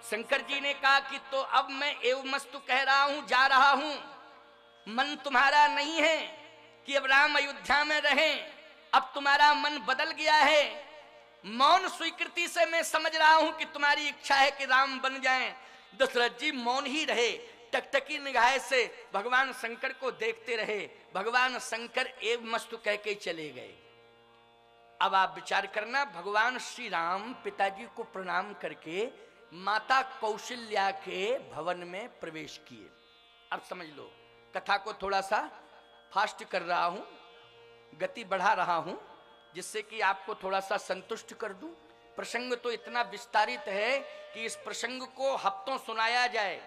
शंकर जी ने कहा कि तो अब मैं एवमस्तु कह रहा हूं, जा रहा हूं, मन तुम्हारा नहीं है कि अब राम अयोध्या में रहें, अब तुम्हारा मन बदल गया है। मौन स्वीकृति से मैं समझ रहा हूं कि तुम्हारी इच्छा है कि राम बन जाएं। दशरथ जी मौन ही रहे, टकटकी निगाह से भगवान शंकर को देखते रहे। भगवान शंकर एवमस्तु कह के चले गए। अब आप विचार करना, भगवान श्री राम पिताजी को प्रणाम करके माता कौशल्या के भवन में प्रवेश किए। अब समझ लो, कथा को थोड़ा सा फास्ट कर रहा हूं, गति बढ़ा रहा हूं, जिससे कि आपको थोड़ा सा संतुष्ट कर दूं। प्रसंग तो इतना विस्तारित है कि इस प्रसंग को हफ्तों सुनाया जाए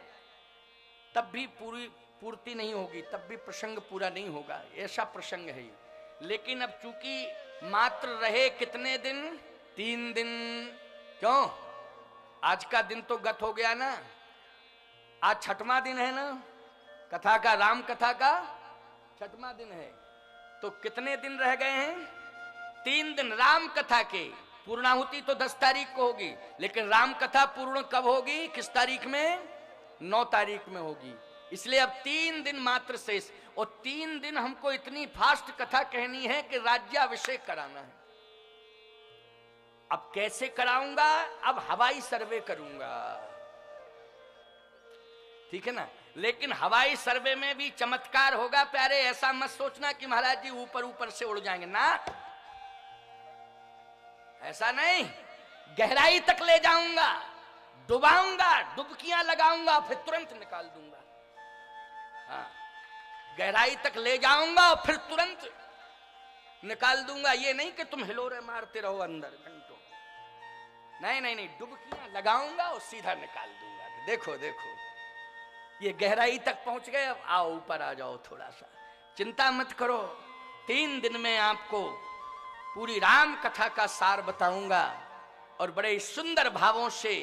तब भी पूर्ति नहीं होगी, तब भी प्रसंग पूरा नहीं होगा, ऐसा प्रसंग है। लेकिन अब चूंकि मात्र रहे कितने दिन, 3 दिन। क्यों? आज का दिन तो गत हो गया ना, आज 6वां दिन है ना कथा का, राम कथा का 6वां दिन है। तो कितने दिन रह गए हैं? 3 दिन राम कथा के। पूर्णाहुति तो 10 तारीख को होगी, लेकिन राम कथा पूर्ण कब होगी, किस तारीख में? 9 तारीख में होगी। इसलिए अब 3 दिन मात्र शेष, और 3 दिन हमको इतनी फास्ट कथा कहनी है कि राज्याभिषेक कराना है। अब कैसे कराऊंगा? अब हवाई सर्वे करूंगा, ठीक है ना। लेकिन हवाई सर्वे में भी चमत्कार होगा प्यारे। ऐसा मत सोचना कि महाराज जी ऊपर ऊपर से उड़ जाएंगे ना, ऐसा नहीं। गहराई तक ले जाऊंगा, डुबाऊंगा, डुबकियां लगाऊंगा, फिर तुरंत निकाल दूंगा। हाँ, गहराई तक ले जाऊंगा और फिर तुरंत निकाल दूंगा। ये नहीं कि तुम हिलोरे मारते रहो अंदर घंटों, नहीं नहीं नहीं, डुबकियां लगाऊंगा और सीधा निकाल दूंगा। देखो देखो, ये गहराई तक पहुंच गए, अब आओ ऊपर आ जाओ थोड़ा सा। चिंता मत करो, 3 दिन में आपको पूरी राम कथा का सार बताऊंगा और बड़े सुंदर भावों से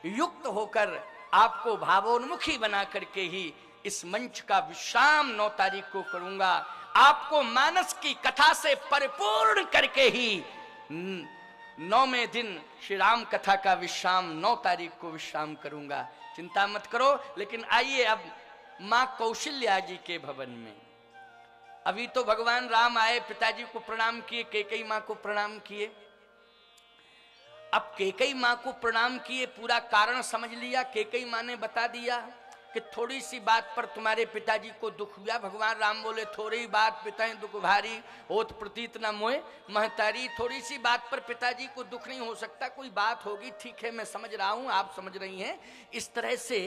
युक्त होकर आपको भावोन्मुखी बना करके ही इस मंच का विश्राम 9 तारीख को करूंगा। आपको मानस की कथा से परिपूर्ण करके ही 9वें दिन श्री राम कथा का विश्राम 9 तारीख को विश्राम करूंगा। चिंता मत करो। लेकिन आइए अब मां कौशल्या जी के भवन में। अभी तो भगवान राम आए, पिताजी को प्रणाम किए, कैकेयी मां को प्रणाम किए। अब कैकेयी मां को प्रणाम किए, पूरा कारण समझ लिया। कैकेयी मां ने बता दिया कि थोड़ी सी बात पर तुम्हारे पिताजी को दुख हुआ। भगवान राम बोले, थोड़ी बात पिता दुख भारी, होत प्रतीत न मोए महतारी। थोड़ी सी बात पर पिताजी को दुख नहीं हो सकता, कोई बात होगी, ठीक है, मैं समझ रहा हूं, आप समझ रही हैं। इस तरह से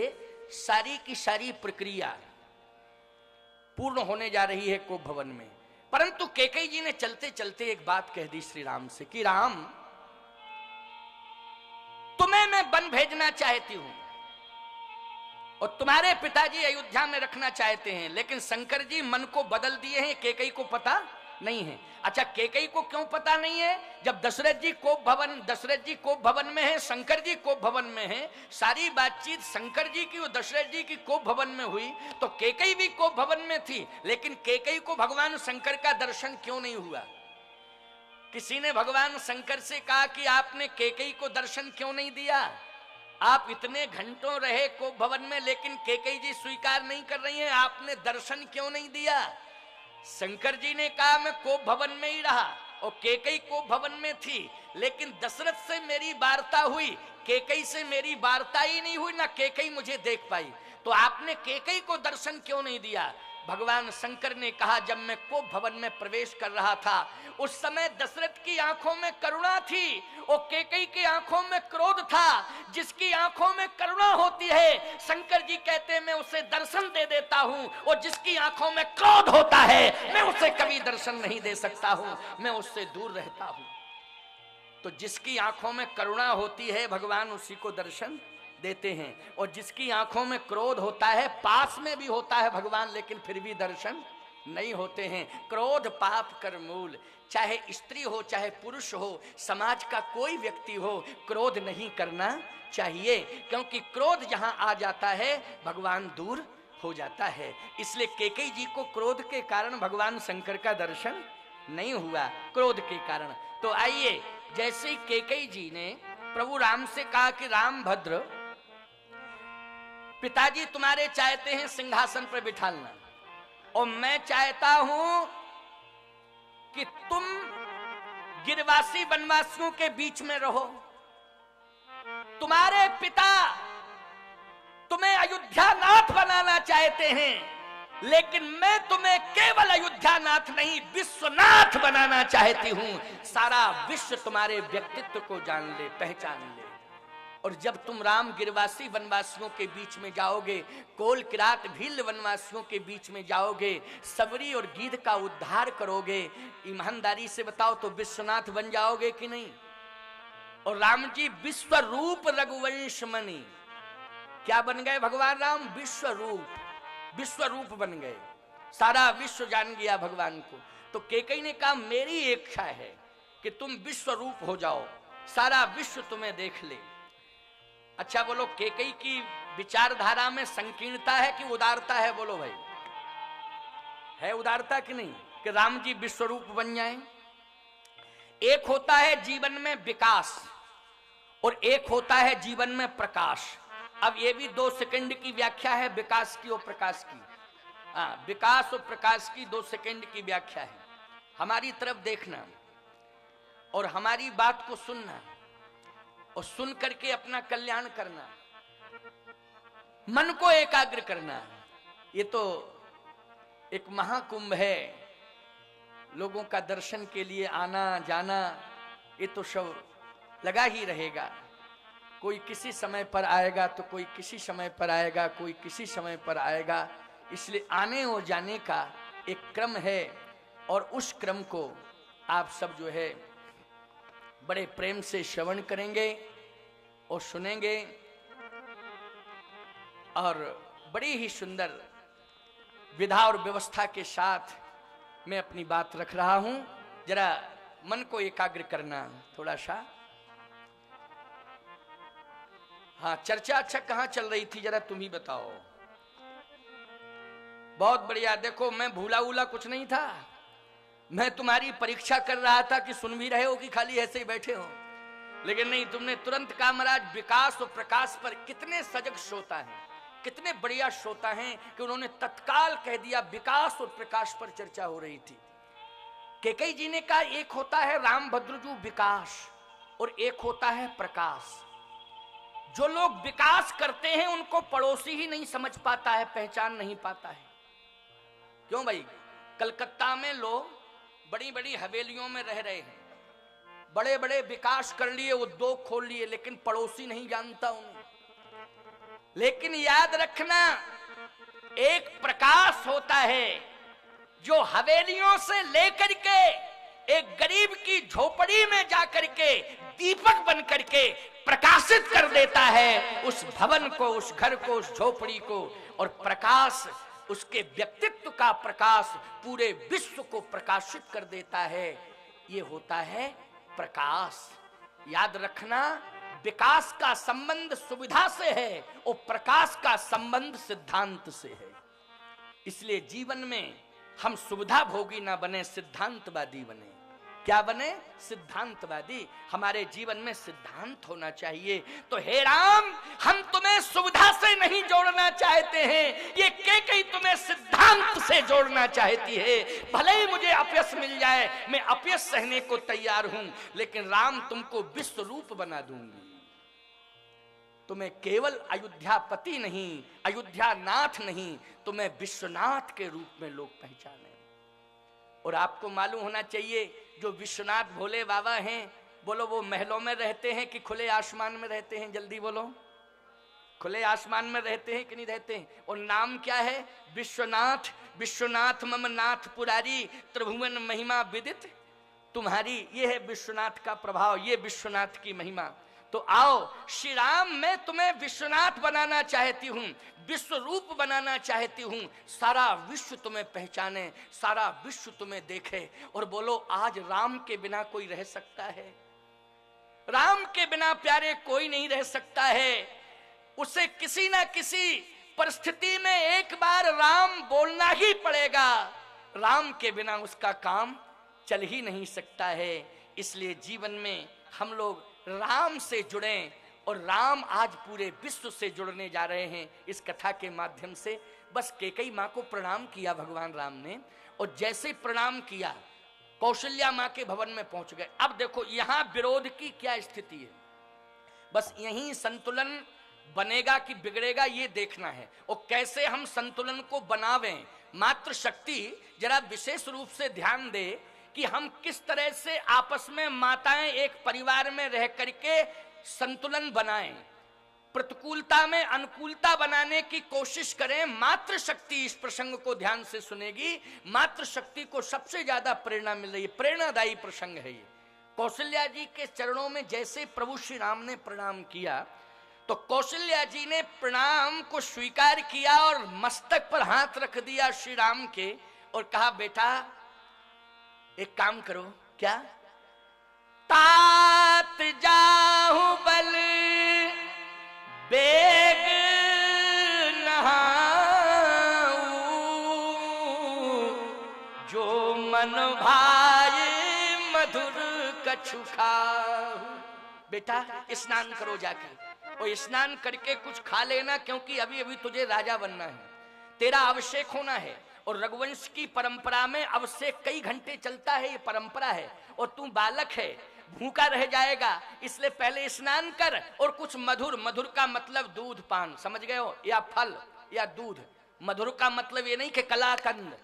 सारी की सारी प्रक्रिया पूर्ण होने जा रही है कोप भवन में। परंतु कैकेयी जी ने चलते चलते एक बात कह दी श्री राम से कि राम, तुम्हें मैं वन भेजना चाहती हूं और तुम्हारे पिताजी अयोध्या में रखना चाहते हैं, लेकिन शंकर जी मन को बदल दिए हैं, कैकेयी को पता नहीं है। अच्छा, कैकेयी को क्यों पता नहीं है? जब दशरथ जी कोप भवन में है, शंकर जी कोप भवन में है, सारी बातचीत शंकर जी की और दशरथ जी की कोप भवन में हुई, तो कैकेयी भी कोप भवन में थी। लेकिन कैकेयी को भगवान शंकर का दर्शन क्यों नहीं हुआ? किसी ने भगवान शंकर से कहा कि आपने कैकेयी को दर्शन क्यों नहीं दिया? आप इतने घंटों रहे कोप भवन में, लेकिन कैकेयी जी स्वीकार नहीं कर रही हैं, आपने दर्शन क्यों नहीं दिया? शंकर जी ने कहा मैं कोप भवन में ही रहा और कैकेयी कोप भवन में थी, लेकिन दशरथ से मेरी वार्ता हुई, कैकेयी से मेरी वार्ता ही नहीं हुई, ना कैकेयी मुझे देख पाई। तो आपने कैकेयी को दर्शन क्यों नहीं दिया? भगवान शंकर ने कहा, जब मैं कोप भवन में प्रवेश कर रहा था उस समय दशरथ की आंखों में करुणा थी और कैकेयी की आंखों में क्रोध था। जिसकी आंखों में करुणा होती है, शंकर जी कहते हैं मैं उसे दर्शन दे देता हूं, और जिसकी आंखों में क्रोध होता है मैं उसे कभी दर्शन नहीं दे सकता हूं, मैं उससे दूर रहता हूं। तो जिसकी आंखों में करुणा होती है भगवान उसी को दर्शन देते हैं, और जिसकी आंखों में क्रोध होता है, पास में भी होता है भगवान, लेकिन फिर भी दर्शन नहीं होते हैं। क्रोध पाप कर मूल, चाहे स्त्री हो चाहे पुरुष हो, समाज का कोई व्यक्ति हो, क्रोध नहीं करना चाहिए, क्योंकि क्रोध जहां आ जाता है भगवान दूर हो जाता है। इसलिए कैकेयी जी को क्रोध के कारण भगवान शंकर का दर्शन नहीं हुआ, क्रोध के कारण। तो आइए, जैसे कैकेयी जी ने प्रभु राम से कहा कि राम भद्र पिताजी तुम्हारे चाहते हैं सिंहासन पर बिठालना, और मैं चाहता हूं कि तुम गिरवासी वनवासियों के बीच में रहो। तुम्हारे पिता तुम्हें अयोध्यानाथ बनाना चाहते हैं, लेकिन मैं तुम्हें केवल अयोध्यानाथ नहीं विश्वनाथ बनाना चाहती हूं। सारा विश्व तुम्हारे व्यक्तित्व को जान ले, पहचान ले। और जब तुम राम गिरवासी वनवासियों के बीच में जाओगे, कोल किरात भील वनवासियों के बीच में जाओगे, सबरी और गीध का उद्धार करोगे, ईमानदारी से बताओ तो विश्वनाथ बन जाओगे कि नहीं? और राम जी विश्व रूप रघुवंश मणि, क्या बन गए भगवान राम? विश्व रूप बन गए। सारा विश्व जान गया भगवान को। तो कैकेयी ने कहा मेरी इच्छा है कि तुम विश्व रूप हो जाओ, सारा विश्व तुम्हें देख ले। अच्छा बोलो, कैकेयी की विचारधारा में संकीर्णता है कि उदारता है? बोलो भाई, है उदारता कि नहीं कि राम जी विश्व रूप बन जाएं? एक होता है जीवन में विकास और एक होता है जीवन में प्रकाश। अब ये भी 2 सेकंड की व्याख्या है विकास की और प्रकाश की। हाँ, विकास और प्रकाश की 2 सेकंड की व्याख्या है। हमारी तरफ देखना और हमारी बात को सुनना और सुन करके अपना कल्याण करना, मन को एकाग्र करना। ये तो एक महाकुंभ है, लोगों का दर्शन के लिए आना जाना, ये तो सब लगा ही रहेगा। कोई किसी समय पर आएगा तो कोई किसी समय पर आएगा, कोई किसी समय पर आएगा। इसलिए आने और जाने का एक क्रम है, और उस क्रम को आप सब जो है बड़े प्रेम से श्रवण करेंगे और सुनेंगे, और बड़ी ही सुंदर विधा और व्यवस्था के साथ मैं अपनी बात रख रहा हूं। जरा मन को एकाग्र करना थोड़ा सा। हाँ, चर्चा अच्छा कहाँ चल रही थी जरा तुम ही बताओ। बहुत बढ़िया। देखो, मैं भूला उला कुछ नहीं था, मैं तुम्हारी परीक्षा कर रहा था कि सुन भी रहे हो कि खाली ऐसे ही बैठे हो। लेकिन नहीं, तुमने तुरंत कहा महाराज विकास और प्रकाश पर कितने सजग श्रोता हैं, कितने बढ़िया श्रोता हैं कि उन्होंने तत्काल कह दिया विकास और प्रकाश पर चर्चा हो रही थी। कैकेयी जी ने कहा एक होता है राम भद्रजू विकास और एक होता है प्रकाश। जो लोग विकास करते हैं उनको पड़ोसी ही नहीं समझ पाता है, पहचान नहीं पाता है। क्यों भाई? कलकत्ता में लोग बड़ी बड़ी हवेलियों में रह रहे हैं, बड़े बड़े विकास कर लिए, उद्योग खोल लिए, लेकिन पड़ोसी नहीं जानता उन्हें। लेकिन याद रखना, एक प्रकाश होता है जो हवेलियों से लेकर के एक गरीब की झोपड़ी में जाकर के दीपक बन करके प्रकाशित कर देता है उस भवन को, उस घर को, उस झोपड़ी को। और प्रकाश, उसके व्यक्तित्व का प्रकाश पूरे विश्व को प्रकाशित कर देता है। ये होता है प्रकाश। याद रखना, विकास का संबंध सुविधा से है और प्रकाश का संबंध सिद्धांत से है। इसलिए जीवन में हम सुविधा भोगी ना बने, सिद्धांतवादी बने। क्या बने? सिद्धांतवादी। हमारे जीवन में सिद्धांत होना चाहिए। तो हे राम, हम तुम्हें सुविधा से नहीं जोड़ना चाहते हैं, ये कैकेयी तुम्हें सिद्धांत से जोड़ना चाहती है। भले ही मुझे अपयश मिल जाए, मैं अपयश सहने को तैयार हूं, लेकिन राम तुमको विश्व रूप बना दूंगी। तुम्हें केवल अयोध्यापति नहीं, अयोध्यानाथ नहीं, तुम्हें विश्वनाथ के रूप में लोग पहचाने। और आपको मालूम होना चाहिए, जो विश्वनाथ भोले बाबा हैं, बोलो वो महलों में रहते हैं कि खुले आसमान में रहते हैं? जल्दी बोलो, खुले आसमान में रहते हैं कि नहीं रहते हैं? और नाम क्या है? विश्वनाथ। विश्वनाथ मम नाथ पुरारी, त्रिभुवन महिमा विदित तुम्हारी। ये है विश्वनाथ का प्रभाव, ये विश्वनाथ की महिमा। तो आओ श्री राम, मैं तुम्हें विश्वनाथ बनाना चाहती हूं, विश्व रूप बनाना चाहती हूं। सारा विश्व तुम्हें पहचाने, सारा विश्व तुम्हें देखे और बोलो आज राम के बिना कोई रह सकता है? राम के बिना प्यारे कोई नहीं रह सकता है। उसे किसी ना किसी परिस्थिति में एक बार राम बोलना ही पड़ेगा। राम के बिना उसका काम चल ही नहीं सकता है। इसलिए जीवन में हम लोग राम से जुड़ें और राम आज पूरे विश्व से जुड़ने जा रहे हैं इस कथा के माध्यम से। बस कैकेयी माँ को प्रणाम किया भगवान राम ने, और जैसे प्रणाम किया कौशल्या माँ के भवन में पहुंच गए। अब देखो यहां विरोध की क्या स्थिति है, बस यहीं संतुलन बनेगा कि बिगड़ेगा ये देखना है, और कैसे हम संतुलन को बनावें। मातृशक्ति जरा विशेष रूप से ध्यान दे कि हम किस तरह से आपस में माताएं एक परिवार में रह करके संतुलन बनाएं, प्रतिकूलता में अनुकूलता बनाने की कोशिश करें। मातृशक्ति इस प्रसंग को ध्यान से सुनेगी, मातृशक्ति को सबसे ज्यादा प्रेरणा मिल रही है, प्रेरणादायी प्रसंग है ये। कौशल्या जी के चरणों में जैसे प्रभु श्री राम ने प्रणाम किया तो कौशल्या जी ने प्रणाम को स्वीकार किया और मस्तक पर हाथ रख दिया श्री राम के, और कहा बेटा एक काम करो। क्या? तात जाहु बल बेग नहाऊं, जो मन भाए मधुर कछु खाऊं। बेटा स्नान करो जाकर, और स्नान करके कुछ खा लेना, क्योंकि अभी अभी तुझे राजा बनना है, तेरा अभिषेक होना है। और रघुवंश की परंपरा में अभिषेक कई घंटे चलता है, ये परंपरा है, और तू बालक है, भूखा रह जाएगा, इसलिए पहले स्नान कर और कुछ मधुर, मधुर का मतलब दूध पान, समझ गए हो, या फल या दूध। मधुर का मतलब ये नहीं कि कलाकंद,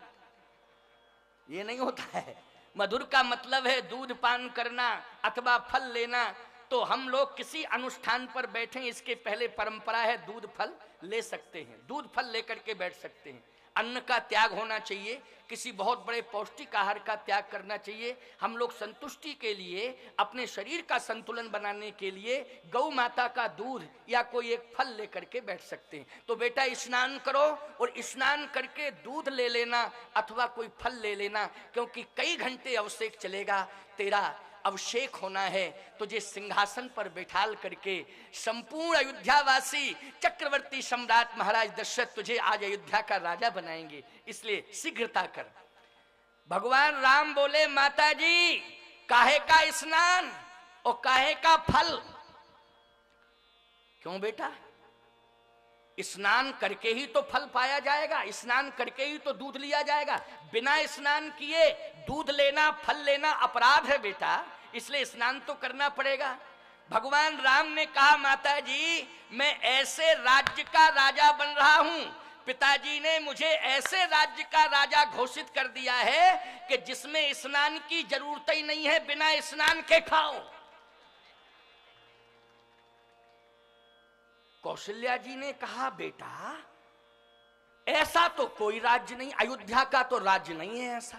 ये नहीं होता है। मधुर का मतलब है दूध पान करना अथवा फल लेना। तो हम लोग किसी अनुष्ठान पर बैठे, इसके पहले परंपरा है दूध फल ले सकते हैं, दूध फल लेकर के बैठ सकते हैं। अन्न का त्याग होना चाहिए, किसी बहुत बड़े पौष्टिक आहार का त्याग करना चाहिए। हम लोग संतुष्टि के लिए, अपने शरीर का संतुलन बनाने के लिए गौ माता का दूध या कोई एक फल लेकर के बैठ सकते हैं। तो बेटा स्नान करो और स्नान करके दूध ले लेना अथवा कोई फल ले लेना, क्योंकि कई घंटे अभिषेक चलेगा, तेरा अभिषेक होना है। तुझे सिंहासन पर बैठाल करके संपूर्ण अयोध्यावासी चक्रवर्ती सम्राट महाराज दशरथ तुझे आज अयोध्या का राजा बनाएंगे, इसलिए शीघ्रता कर। भगवान राम बोले माता जी काहे का स्नान और काहे का फल? क्यों बेटा? स्नान करके ही तो फल पाया जाएगा, स्नान करके ही तो दूध लिया जाएगा। बिना स्नान किए दूध लेना, फल लेना अपराध है बेटा, इसलिए स्नान तो करना पड़ेगा। भगवान राम ने कहा माता जी मैं ऐसे राज्य का राजा बन रहा हूं, पिताजी ने मुझे ऐसे राज्य का राजा घोषित कर दिया है कि जिसमें स्नान की जरूरत ही नहीं है, बिना स्नान के खाओ। कौशल्या जी ने कहा बेटा ऐसा तो कोई राज्य नहीं, अयोध्या का तो राज्य नहीं है ऐसा।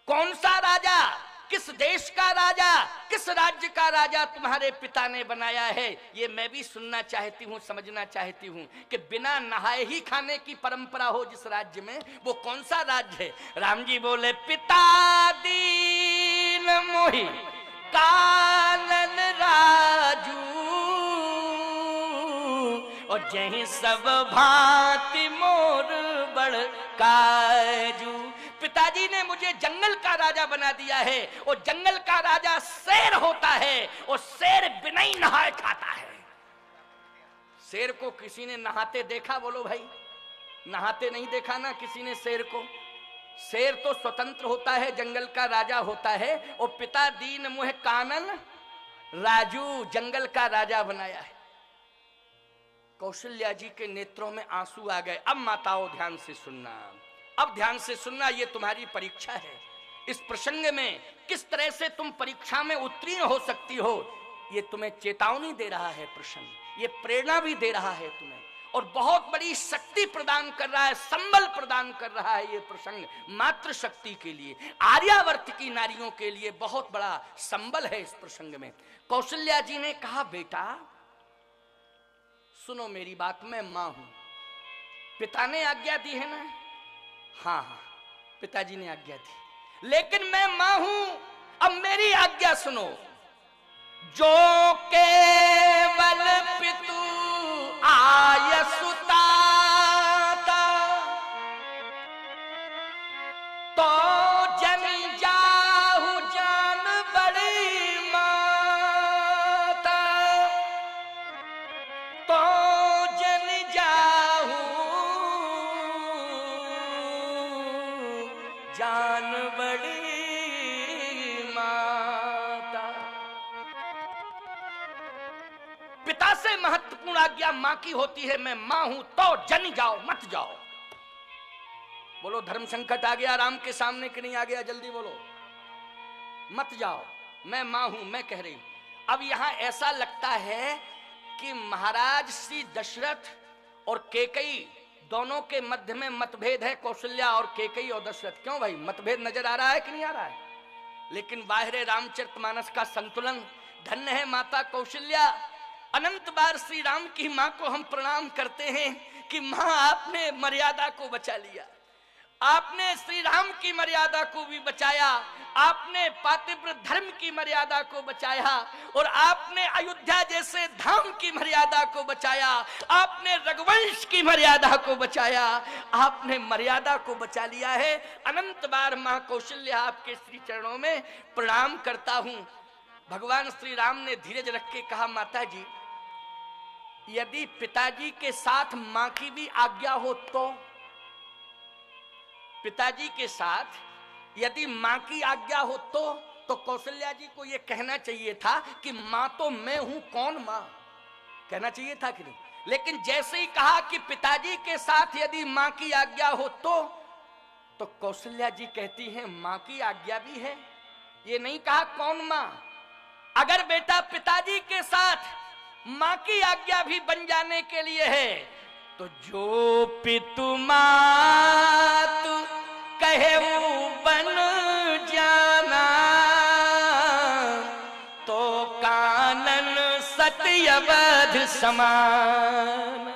कौन सा राजा, किस देश का राजा, किस राज्य का राजा तुम्हारे पिता ने बनाया है, ये मैं भी सुनना चाहती हूँ, समझना चाहती हूँ कि बिना नहाए ही खाने की परंपरा हो जिस राज्य में, वो कौन सा राज्य है? राम जी बोले पिता दीन मोहि कानन राजू, और जहीं सब भांति मोर बड़ काजू। पिताजी ने मुझे जंगल का राजा बना दिया है, और जंगल का राजा शेर होता है, और शेर बिना ही नहाए खाता है। शेर को किसी ने नहाते देखा? बोलो भाई, नहाते नहीं देखा ना किसी ने शेर को। शेर तो स्वतंत्र होता है, जंगल का राजा होता है, और पिता दीन मोह कानन राजू, जंगल का राजा बनाया है। कौशल्या जी के नेत्रों में आंसू आ गए। अब माताओं ध्यान से सुनना, अब ध्यान से सुनना, ये तुम्हारी परीक्षा है। इस प्रसंग में किस तरह से तुम परीक्षा में उत्तीर्ण हो सकती हो, ये तुम्हें चेतावनी दे रहा है प्रसंग, ये प्रेरणा भी दे रहा है तुम्हें, और बहुत बड़ी शक्ति प्रदान कर रहा है, संबल प्रदान कर रहा है। ये प्रसंग मातृशक्ति के लिए, आर्यावर्त की नारियों के लिए बहुत बड़ा संबल है इस प्रसंग में। कौशल्या जी ने कहा बेटा सुनो मेरी बात, मैं मां हूं, पिता ने आज्ञा दी है ना? हाँ हाँ पिताजी ने आज्ञा दी, लेकिन मैं मां हूं, अब मेरी आज्ञा सुनो। जो केवल पितु आय सुताता, तो जन जाहु जान बड़ी माता। सबसे महत्वपूर्ण आज्ञा मां की होती है, मैं मां हूं तो जन जाओ मत जाओ। बोलो धर्म संकट आ गया राम के सामने कि नहीं आ गया? जल्दी बोलो। मत जाओ, मैं मां हूं, मैं कह रही हूं। अब यहां ऐसा लगता है कि महाराज श्री दशरथ और केकई दोनों के मध्य में मतभेद है, कौशल्या और केकई और दशरथ। क्यों भाई, मतभेद नजर आ रहा है कि नहीं आ रहा है? लेकिन बाहरे रामचरितमानस का संतुलन। धन्य है माता कौशल्या। अनंत बार श्री राम की मां को हम प्रणाम करते हैं कि मां आपने मर्यादा को बचा लिया, आपने श्री राम की मर्यादा को भी बचाया, आपने पातिव्रत धर्म की मर्यादा को बचाया, और आपने अयोध्या जैसे धाम की मर्यादा को बचाया, आपने रघुवंश की मर्यादा को बचाया, आपने मर्यादा को बचा लिया है। अनंत बार मां कौशल्या आपके श्री चरणों में प्रणाम करता हूं। भगवान श्री राम ने धीरज रख के कहा, माता जी यदि पिताजी के साथ मां की भी आज्ञा हो तो? पिताजी के साथ यदि मां की आज्ञा हो तो कौशल्या जी को यह कहना चाहिए था कि मां तो मैं हूं, कौन मां, कहना चाहिए था कि नहीं? लेकिन जैसे ही कहा कि पिताजी के साथ यदि मां की आज्ञा हो तो कौशल्या जी कहती हैं मां की आज्ञा भी है। ये नहीं कहा कौन मां। अगर बेटा पिताजी के साथ मां की आज्ञा भी बन जाने के लिए है तो जो पितु मात कहे वो बन जाना, तो कानन सत्यवध समान।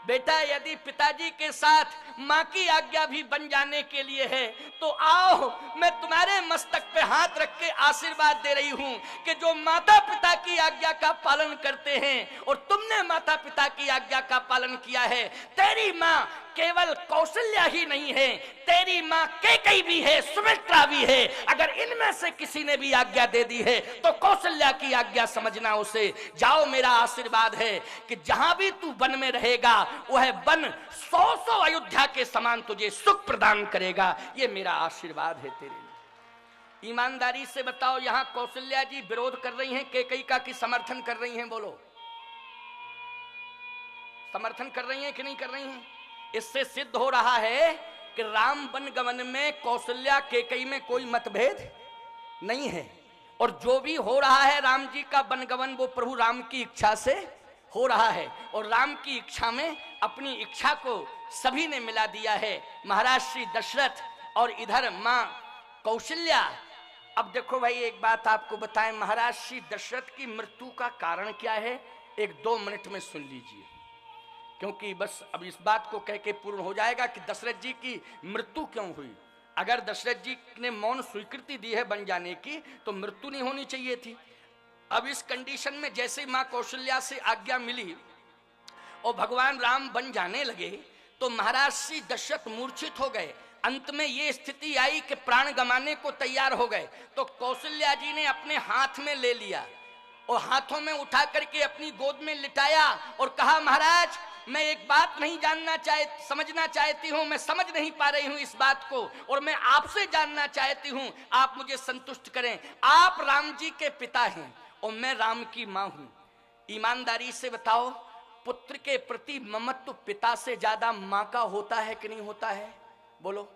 बेटा यदि पिताजी के साथ मां की आज्ञा भी बन जाने के लिए है तो आओ, मैं तुम्हारे मस्तक पे हाथ रख के आशीर्वाद दे रही हूं कि जो माता पिता की आज्ञा का पालन करते हैं, और तुमने माता पिता की आज्ञा का पालन किया है, तेरी मां केवल कौशल्या ही नहीं है, तेरी मां कैकेयी भी है, सुमित्रा भी है। अगर इनमें से किसी ने भी आज्ञा दे दी है तो कौशल्या की आज्ञा समझना उसे। जाओ, मेरा आशीर्वाद है कि जहां भी तू वन में रहेगा वह वन 100 अयोध्या के समान तुझे सुख प्रदान करेगा। ये मेरा आशीर्वाद है तेरे लिए। ईमानदारी से बताओ, यहां कौशल्या जी विरोध कर रही हैं कैकेयी का कि समर्थन कर रही हैं? बोलो, समर्थन कर रही हैं कि नहीं कर रही हैं? इससे सिद्ध हो रहा है कि राम वन गमन में कौशल्या कैकेयी में कोई मतभेद नहीं है, और जो भी हो रहा है राम जी का वन गमन वो प्रभु राम की इच्छा से हो रहा है, और राम की इच्छा में अपनी इच्छा को सभी ने मिला दिया है, महाराज श्री दशरथ और इधर मां कौशल्या। अब देखो भाई, एक बात आपको बताएं, महाराज श्री दशरथ की मृत्यु का कारण क्या है? 1-2 मिनट में सुन लीजिए, क्योंकि बस अब इस बात को कह के पूर्ण हो जाएगा कि दशरथ जी की मृत्यु क्यों हुई। अगर दशरथ जी ने मौन स्वीकृति दी है बन जाने की तो मृत्यु नहीं होनी चाहिए थी। अब इस कंडीशन में जैसे मां कौशल्या से आज्ञा मिली और भगवान राम बन जाने लगे तो महाराज श्री दशरथ मूर्छित हो गए। अंत में ये स्थिति आई कि प्राण गंवाने को तैयार हो गए, तो कौशल्या जी ने अपने हाथ में ले लिया और हाथों में उठा करके अपनी गोद में लिटाया और कहा, महाराज मैं एक बात नहीं समझना चाहती हूँ, मैं समझ नहीं पा रही हूँ इस बात को, और मैं आपसे जानना चाहती हूँ, आप मुझे संतुष्ट करें। आप राम जी के पिता हैं और मैं राम की माँ हूँ। ईमानदारी से बताओ, पुत्र के प्रति ममत्व पिता से ज्यादा माँ का होता है कि नहीं होता है? बोलो,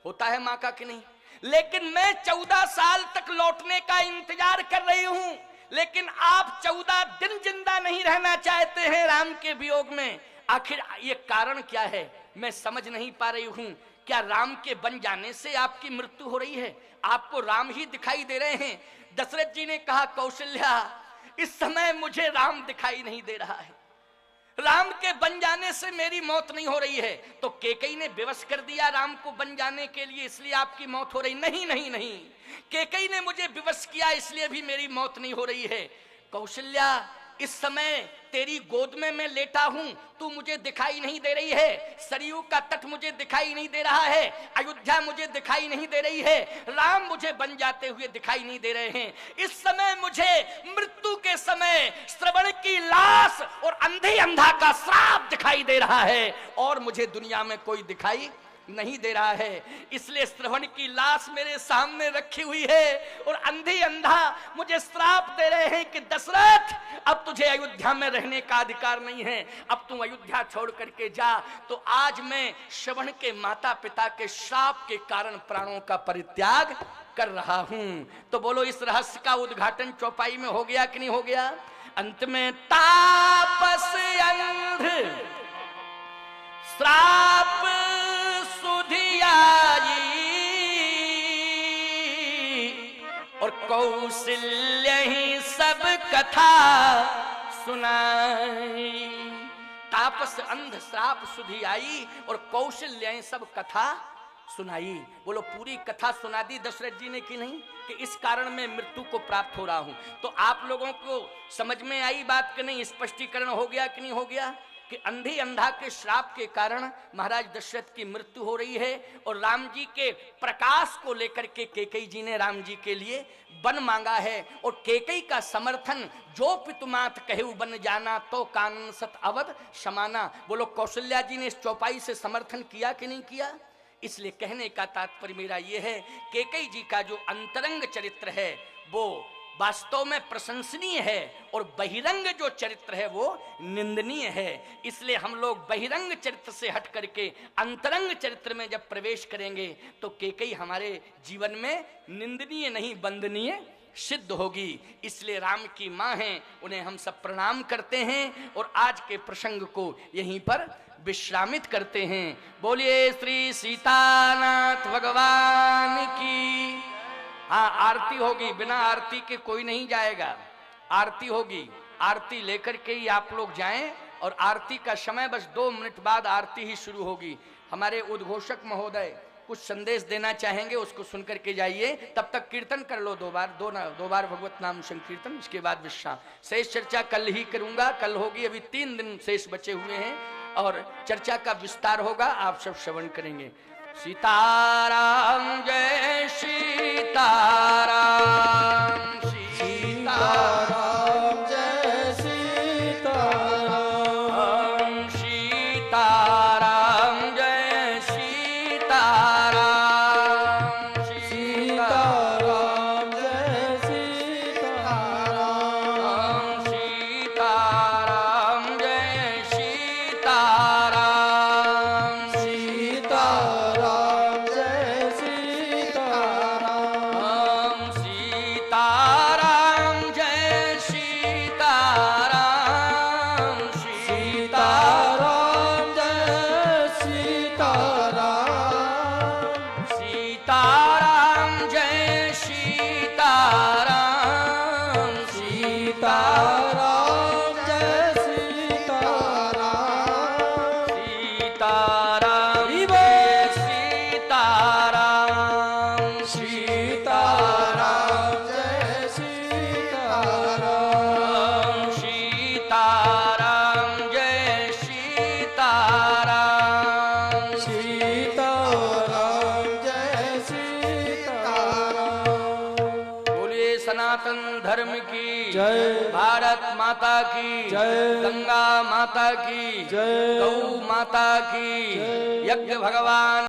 होता है माँ का कि नहीं? लेकिन मैं 14 साल तक लौटने का इंतजार कर रही हूँ, लेकिन आप 14 दिन जिंदा नहीं रहना चाहते हैं राम के वियोग में। आखिर ये कारण क्या है? मैं समझ नहीं पा रही हूं। क्या राम के बन जाने से आपकी मृत्यु हो रही है? आपको राम ही दिखाई दे रहे हैं? दशरथ जी ने कहा, कौशल्या इस समय मुझे राम दिखाई नहीं दे रहा है, राम के बन जाने से मेरी मौत नहीं हो रही है। तो कैकेयी ने विवश कर दिया राम को बन जाने के लिए, इसलिए आपकी मौत हो रही? नहीं नहीं नहीं, कैकेयी ने मुझे विवश किया इसलिए भी मेरी मौत नहीं हो रही है। कौशल्या इस समय तेरी गोद में मैं लेटा हूं, तू मुझे दिखाई नहीं दे रही है, सरयू का तट मुझे दिखाई नहीं दे रहा है, अयोध्या मुझे दिखाई नहीं दे रही है, राम मुझे बन जाते हुए दिखाई नहीं दे रहे हैं। इस समय मुझे मृत्यु के समय श्रवण की लाश और अंधे अंधा का श्राप दिखाई दे रहा है, और मुझे दुनिया में कोई दिखाई नहीं दे रहा है, इसलिए श्रवण की लाश मेरे सामने रखी हुई है और अंधी अंधा मुझे श्राप दे रहे हैं कि दशरथ अब तुझे अयोध्या में रहने का अधिकार नहीं है, अब तू अयोध्या छोड़ करके जा। तो आज मैं श्रवण के माता पिता के श्राप के कारण प्राणों का परित्याग कर रहा हूं। तो बोलो इस रहस्य का उद्घाटन चौपाई में हो गया कि नहीं हो गया? अंत में तापस अंध श्राप सुधियाई और कौशल्य ही सब कथा सुनाई। तापस अंध श्राप सुधियाई और कौशल्य ही सब कथा सुनाई। बोलो पूरी कथा सुना दी दशरथ जी ने कि नहीं, कि इस कारण मैं मृत्यु को प्राप्त हो रहा हूं। तो आप लोगों को समझ में आई बात कि नहीं? स्पष्टीकरण हो गया कि नहीं हो गया कि अंधी अंधा के श्राप के कारण महाराज दशरथ की मृत्यु हो रही है और राम जी के प्रकाश को लेकर के कैकेयी जी ने राम जी के लिए वन मांगा है और कैकेयी का समर्थन जो पितुमात कहु बन जाना तो कानन सत अवध समाना। बोलो कौशल्या जी ने इस चौपाई से समर्थन किया कि नहीं किया? इसलिए कहने का तात्पर्य मेरा यह है कैकेयी जी का जो अंतरंग चरित्र है वो वास्तव में प्रशंसनीय है और बहिरंग जो चरित्र है वो निंदनीय है। इसलिए हम लोग बहिरंग चरित्र से हट करके अंतरंग चरित्र में जब प्रवेश करेंगे तो कैकेयी हमारे जीवन में निंदनीय नहीं वंदनीय सिद्ध होगी। इसलिए राम की मां हैं, उन्हें हम सब प्रणाम करते हैं और आज के प्रसंग को यहीं पर विश्रामित करते हैं। बोलिए श्री सीतानाथ भगवान की। हाँ, आरती होगी, बिना आरती के कोई नहीं जाएगा। आरती होगी, आरती लेकर के ही आप लोग जाएं और आरती का समय बस 2 मिनट बाद आरती ही शुरू होगी। हमारे उद्घोषक महोदय कुछ संदेश देना चाहेंगे, उसको सुनकर के जाइए। तब तक कीर्तन कर लो 2 बार भगवत नाम संकीर्तन, इसके बाद विश्राम। शेष चर्चा कल ही करूंगा, कल होगी। अभी 3 दिन शेष बचे हुए हैं और चर्चा का विस्तार होगा, आप सब श्रवण करेंगे। सीताराम जय सीताराम, सीताराम जय सीताराम, सीताराम जय सीताराम, सीताराम जय सीताराम, सीताराम जय सीताराम, सीताराम जय सीताराम, सीताराम जय सीताराम, सीताराम जय सीताराम, सीताराम जय सीताराम, सीताराम जय सीताराम, सीताराम जय सीताराम, सीताराम जय सीताराम, सीताराम जय सीताराम, सीताराम जय सीताराम। बोलिए सनातन धर्म की जय, भारत माता की जय, गंगा माता की जय, गौ माता की, यज्ञ भगवान